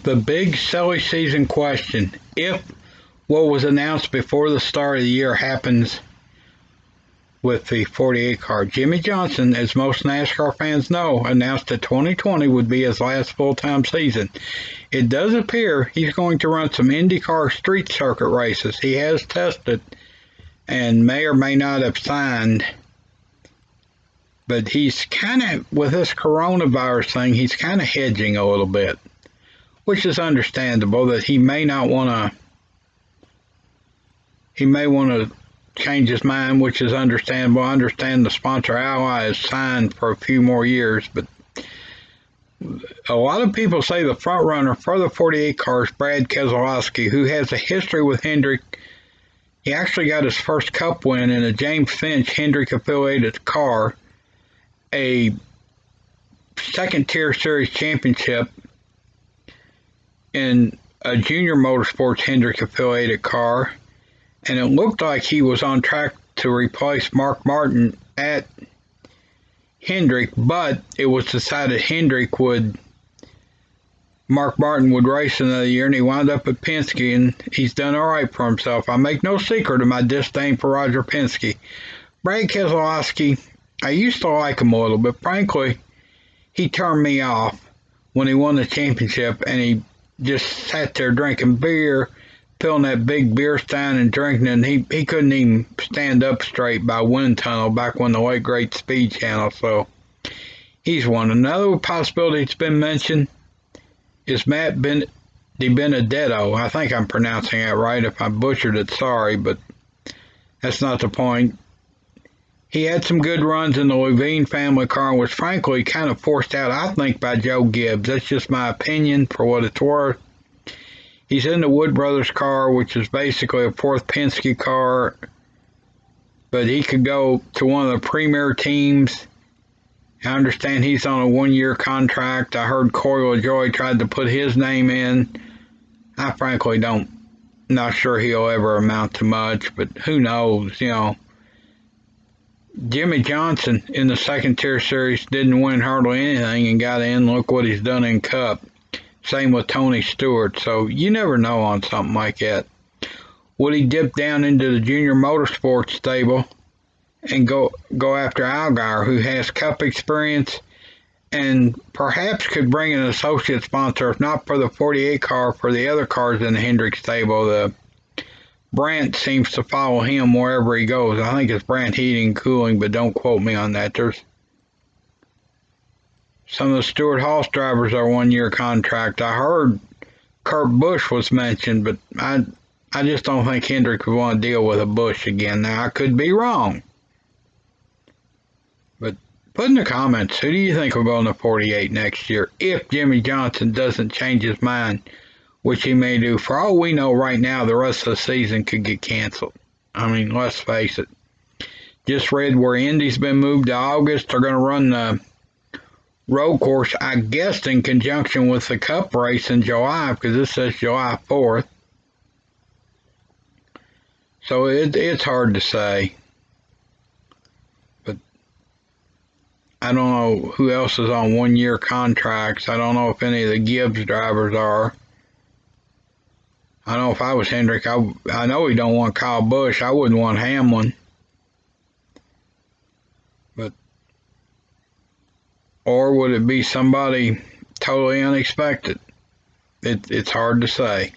The big silly season question. If what was announced before the start of the year happens with the 48 car, Jimmie Johnson, as most NASCAR fans know, announced that 2020 would be his last full-time season. It does appear he's going to run some IndyCar street circuit races. He has tested and may or may not have signed, but he's kind of, with this coronavirus thing, he's kind of hedging a little bit, which is understandable, that he may want to change his mind, which is understandable. I understand the sponsor Ally is signed for a few more years, but a lot of people say the front runner for the 48 cars, Brad Keselowski, who has a history with Hendrick. He actually got his first Cup win in a James Finch Hendrick-affiliated car, a second-tier series championship in a Junior Motorsports Hendrick-affiliated car, and it looked like he was on track to replace Mark Martin at Hendrick, but it was decided Mark Martin would race another year, and he wound up at Penske, and he's done all right for himself. I make no secret of my disdain for Roger Penske. Brad Keselowski, I used to like him a little, but frankly, he turned me off when he won the championship, and he just sat there drinking beer, filling that big beer stein and drinking it, and he couldn't even stand up straight by wind tunnel back when the late great Speed Channel. So he's one. Another possibility that's been mentioned is Matt Di Benedetto. I think I'm pronouncing that right. If I butchered it, sorry, but that's not the point. He had some good runs in the Levine family car and was frankly kind of forced out, I think, by Joe Gibbs. That's just my opinion for what it's worth. He's in the Wood Brothers car, which is basically a fourth Penske car, but he could go to one of the premier teams. I understand he's on a one-year contract. I heard Corey LaJoie tried to put his name in. I frankly not sure he'll ever amount to much, but who knows, Jimmie Johnson in the second-tier series didn't win hardly anything and got in. Look what he's done in Cup. Same with Tony Stewart, so you never know on something like that. Would he dip down into the Junior Motorsports stable and go after Allgaier, who has Cup experience and perhaps could bring an associate sponsor, if not for the 48 car, for the other cars in the Hendrick stable? The Brandt seems to follow him wherever he goes. I think it's Brandt Heating and Cooling, but don't quote me on that. There's some of the Stewart-Haas drivers are one-year contract. I heard Kurt Busch was mentioned, but I just don't think Hendrick would want to deal with a Busch again. Now, I could be wrong. But put in the comments, who do you think will go in the 48 next year if Jimmie Johnson doesn't change his mind, which he may do? For all we know right now, the rest of the season could get canceled. I mean, let's face it. Just read where Indy's been moved to August. They're going to run the road course, I guess, in conjunction with the Cup race in July, because this says July 4th. So it's hard to say. But I don't know who else is on one-year contracts. I don't know if any of the Gibbs drivers are. I know if I was Hendrick, I know he don't want Kyle Busch. I wouldn't want Hamlin. But or would it be somebody totally unexpected? It's hard to say.